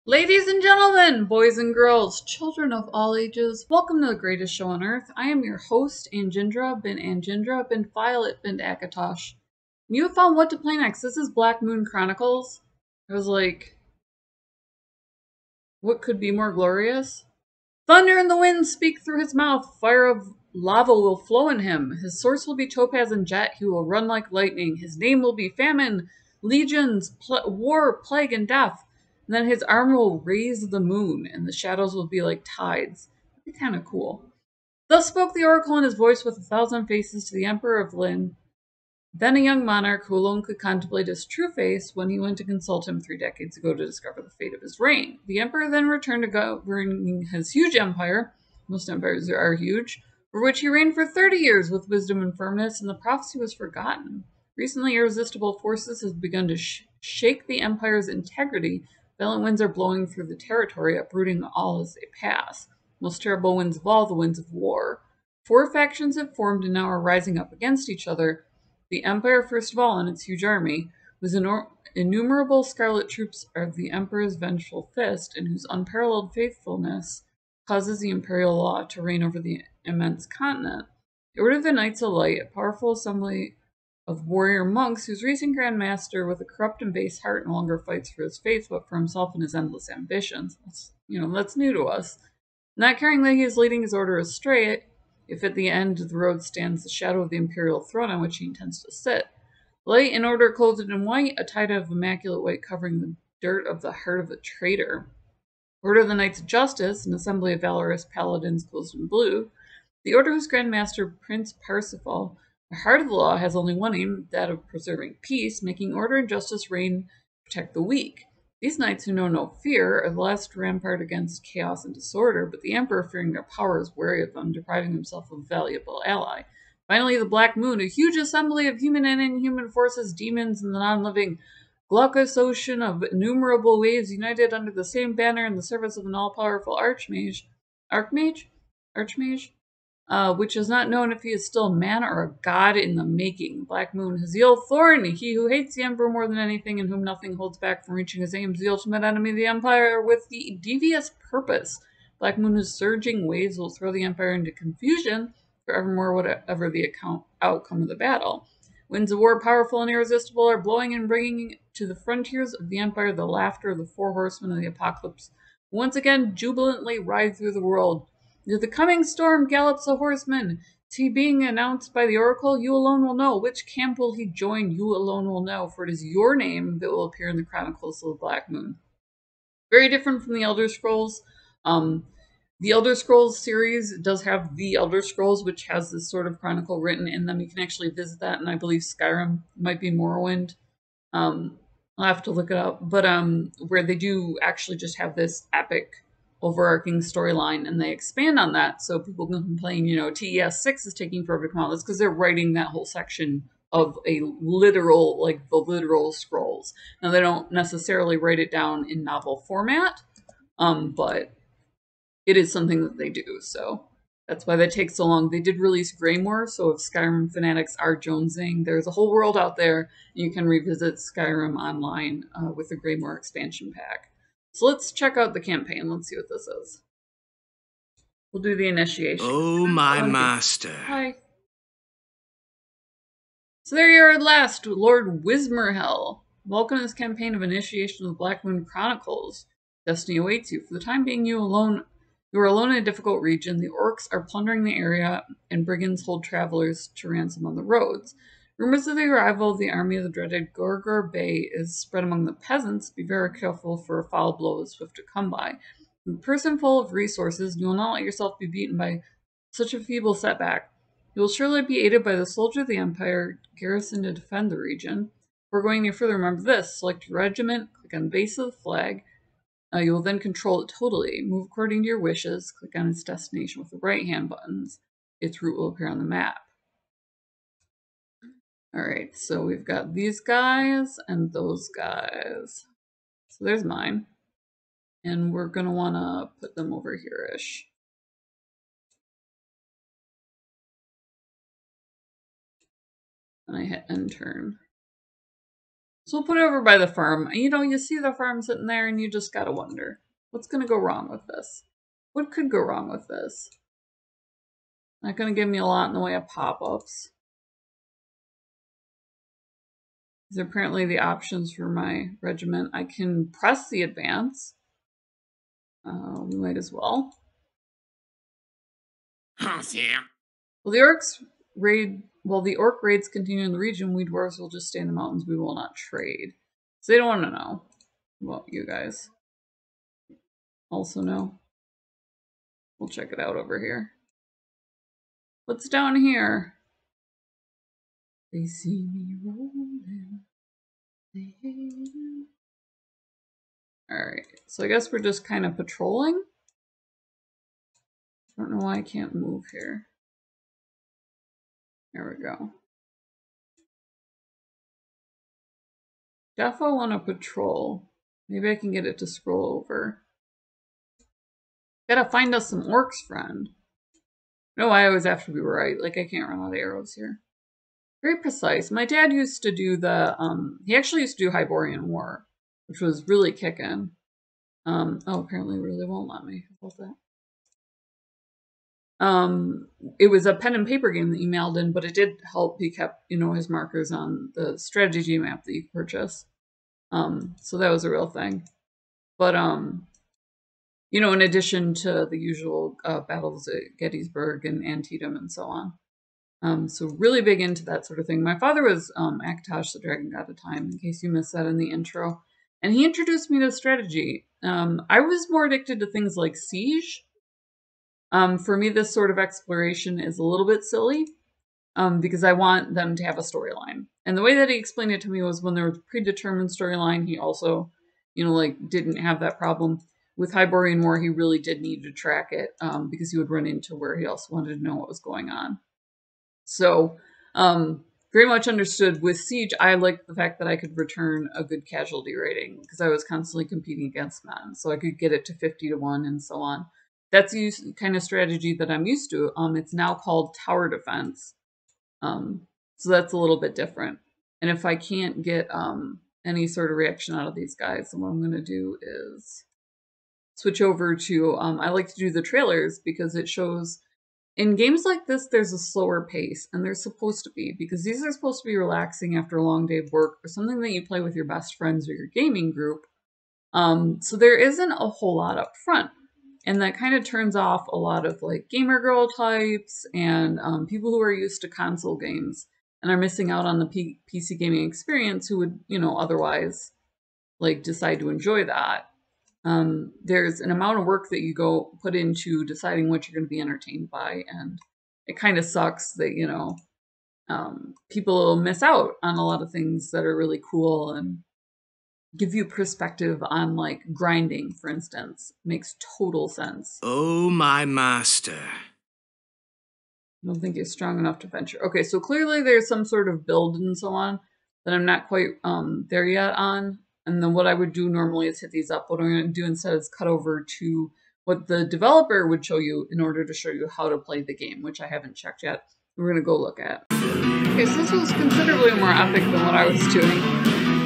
Ladies and gentlemen, boys and girls, children of all ages, welcome to the greatest show on earth. I am your host, Anjindra bin Anjindra bin Violet bin Akatosh. You have found what to play next. This is Blackmoon Chronicles. I was like, what could be more glorious? Thunder and the wind speak through his mouth. Fire of lava will flow in him. His source will be topaz and jet. He will run like lightning. His name will be famine, legions, war, plague, and death. And then his arm will raise the moon, and the shadows will be like tides. It'd be kind of cool. Thus spoke the oracle in his voice with 1,000 faces to the Emperor of Lin. Then a young monarch who alone could contemplate his true face when he went to consult him 3 decades ago to discover the fate of his reign. The emperor then returned to governing his huge empire, most empires are huge, for which he reigned for 30 years with wisdom and firmness, and the prophecy was forgotten. Recently, irresistible forces have begun to shake the empire's integrity. Violent winds are blowing through the territory, uprooting all as they pass. Most terrible winds of all, the winds of war. 4 factions have formed and now are rising up against each other. The Empire, first of all, and its huge army, whose innumerable scarlet troops are the Emperor's vengeful fist, and whose unparalleled faithfulness causes the imperial law to reign over the immense continent. They ordered the Knights of Light, a powerful assembly of warrior monks whose recent Grand Master, with a corrupt and base heart, no longer fights for his faith, but for himself and his endless ambitions. That's new to us. Not caring that he is leading his order astray, if at the end of the road stands the shadow of the imperial throne on which he intends to sit. Light in order clothed in white, a tide of immaculate white covering the dirt of the heart of a traitor. Order of the Knights of Justice, an assembly of valorous paladins clothed in blue. The order whose Grand Master, Prince Parsifal, the heart of the law, has only one aim, that of preserving peace, making order and justice reign, protect the weak. These knights who know no fear are the last rampart against chaos and disorder, but the Emperor, fearing their power, is wary of them, depriving himself of a valuable ally. Finally, the Black Moon, a huge assembly of human and inhuman forces, demons, and the non-living glaucous ocean of innumerable waves united under the same banner in the service of an all-powerful archmage, which is not known if he is still a man or a god in the making. Black Moon, Haziel Thorn, he who hates the Emperor more than anything and whom nothing holds back from reaching his aims, the ultimate enemy of the Empire, with the devious purpose. Black Moon, whose surging waves will throw the Empire into confusion forevermore, whatever the outcome of the battle. Winds of war, powerful and irresistible, are blowing and bringing to the frontiers of the Empire the laughter of the 4 horsemen of the apocalypse, who once again jubilantly ride through the world. Near the coming storm gallops a horseman. Is he being announced by the oracle? You alone will know. Which camp will he join? You alone will know, for it is your name that will appear in the Chronicles of the Black Moon. Very different from the Elder Scrolls. The Elder Scrolls series does have the Elder Scrolls, which has this sort of chronicle written in them. You can actually visit that, and I believe Skyrim might be Morrowind. I'll have to look it up. But where they do actually just have this epic overarching storyline, and they expand on that, so people can complain, TES 6 is taking forever to come out. That's because they're writing that whole section of the literal scrolls. Now, they don't necessarily write it down in novel format, but it is something that they do, so that's why that takes so long. They did release Greymoor, so if Skyrim fanatics are jonesing, there's a whole world out there. You can revisit Skyrim online with the Greymoor expansion pack. So let's check out the campaign. Let's see what this is. We'll do the initiation. Oh, my master. Hi. So there you are at last, Lord Wismerhell. Welcome to this campaign of initiation of the Blackmoon Chronicles. Destiny awaits you. For the time being, you are alone in a difficult region. The orcs are plundering the area, and brigands hold travelers to ransom on the roads. Rumors of the arrival of the army of the dreaded Gorgor Bey is spread among the peasants. Be very careful, for a foul blow is swift to come by. A person full of resources, you will not let yourself be beaten by such a feeble setback. You will surely be aided by the soldier of the Empire garrisoned to defend the region. Before going any further, remember this. Select your regiment, click on the base of the flag. You will then control it totally. Move according to your wishes. Click on its destination with the right-hand buttons. Its route will appear on the map. Alright, so we've got these guys and those guys. So there's mine. And we're going to want to put them over here-ish. And I hit end turn. So we'll put it over by the farm. You know, you see the farm sitting there and you just gotta wonder, what's gonna go wrong with this? What could go wrong with this? Not gonna give me a lot in the way of pop-ups. These are apparently the options for my regiment. I can press the advance. We might as well. Oh, yeah. Well, the orc raids continue in the region, we dwarves will just stay in the mountains. We will not trade. So they don't want to know about you guys. Also know. We'll check it out over here. What's down here? They see me rolling. They hate it. Alright, so I guess we're just kind of patrolling. I don't know why I can't move here. There we go. Defo want to patrol. Maybe I can get it to scroll over. Gotta find us some orcs, friend. No, I always have to be right. Like, I can't run out of arrows here. Very precise. My dad used to do the, he actually used to do Hyborian War, which was really kickin'. Oh, apparently it really won't let me. How about that? It was a pen and paper game that he mailed in, but it did help. He kept, you know, his markers on the strategy map that you could purchase. So that was a real thing. But, you know, in addition to the usual battles at Gettysburg and Antietam and so on. So really big into that sort of thing. My father was Akatosh, the Dragon God of Time, in case you missed that in the intro. And he introduced me to strategy. I was more addicted to things like Siege. For me, this sort of exploration is a little bit silly because I want them to have a storyline. And the way that he explained it to me was when there was a predetermined storyline, he also, you know, like didn't have that problem. With Hyborian War, he really did need to track it because he would run into where he also wanted to know what was going on. So, very much understood. With Siege, I liked the fact that I could return a good casualty rating because I was constantly competing against men. So I could get it to 50 to 1 and so on. That's the kind of strategy that I'm used to. It's now called tower defense. So that's a little bit different. And if I can't get any sort of reaction out of these guys, then what I'm going to do is switch over to, I like to do the trailers because it shows, in games like this, there's a slower pace, and there's supposed to be, because these are supposed to be relaxing after a long day of work, or something that you play with your best friends or your gaming group. So there isn't a whole lot up front, and that kind of turns off a lot of like gamer girl types and people who are used to console games and are missing out on the PC gaming experience who would, you know, otherwise like decide to enjoy that. There's an amount of work that you go put into deciding what you're going to be entertained by, and it kind of sucks that, you know, people miss out on a lot of things that are really cool and give you perspective on, like, grinding, for instance. Makes total sense. Oh, my master. I don't think he's strong enough to venture. Okay, so clearly there's some sort of build and so on that I'm not quite there yet on. And then what I would do normally is hit these up. What I'm going to do instead is cut over to what the developer would show you in order to show you how to play the game, which I haven't checked yet. We're going to go look at. Okay, so this was considerably more epic than what I was doing.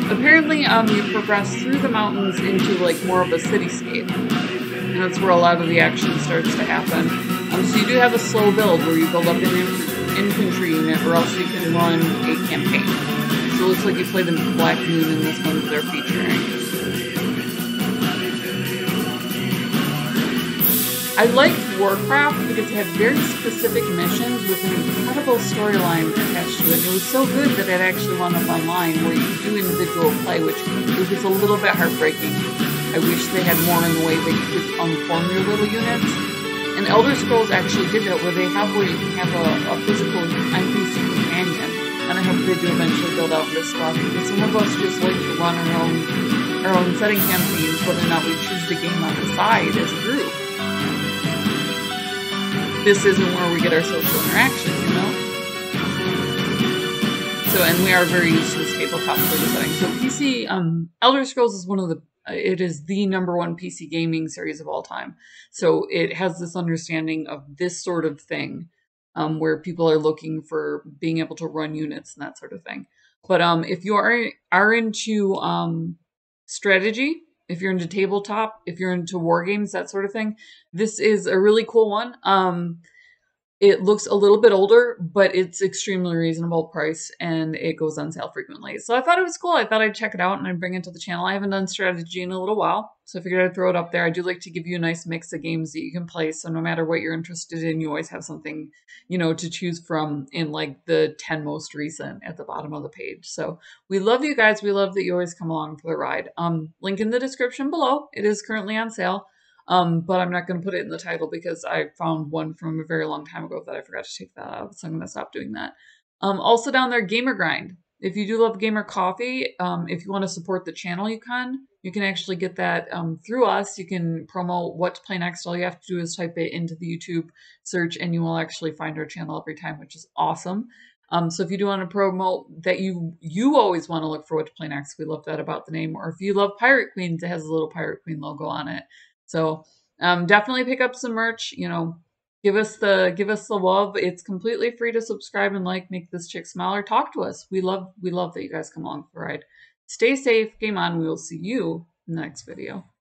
Apparently, you progress through the mountains into like more of a cityscape. And that's where a lot of the action starts to happen. So you do have a slow build where you build up an infantry unit, or else you can run a campaign. So it looks like you play the Blackmoon in this one that they're featuring. I liked Warcraft because it had very specific missions with an incredible storyline attached to it. It was so good that it actually wound up online where you could do individual play, which was just a little bit heartbreaking. I wish they had more in the way that you could form your little units. And Elder Scrolls actually did that, where you can have a physical NPC companion. And I hope they do eventually build out this stuff, because some of us just like to run our own setting campaigns, whether or not we choose the game on the side as a group. This isn't where we get our social interaction, you know? So, and we are very used to this tabletop sort of setting. So PC, Elder Scrolls is it is the #1 PC gaming series of all time. So it has this understanding of this sort of thing, where people are looking for being able to run units and that sort of thing. But if you are into strategy, if you're into tabletop, if you're into war games, that sort of thing, this is a really cool one. It looks a little bit older, but it's extremely reasonable price and it goes on sale frequently. So I thought it was cool. I thought I'd check it out and I'd bring it to the channel. I haven't done strategy in a little while, so I figured I'd throw it up there. I do like to give you a nice mix of games that you can play. So no matter what you're interested in, you always have something, to choose from in like the 10 most recent at the bottom of the page. So we love you guys. We love that you always come along for the ride. Link in the description below. It is currently on sale. But I'm not going to put it in the title because I found one from a very long time ago that I forgot to take that out. So I'm going to stop doing that. Also down there, Gamer Grind. If you do love Gamer Coffee, if you want to support the channel, you can actually get that through us. You can promote what to play next. All you have to do is type it into the YouTube search and you will actually find our channel every time, which is awesome. So if you do want to promote that you always want to look for what to play next, we love that about the name. Or if you love Pirate Queens, it has a little Pirate Queen logo on it. So definitely pick up some merch. Give us the love. It's completely free to subscribe and like. Make this chick smile or talk to us. We love that you guys come along for the ride. Stay safe. Game on. We will see you in the next video.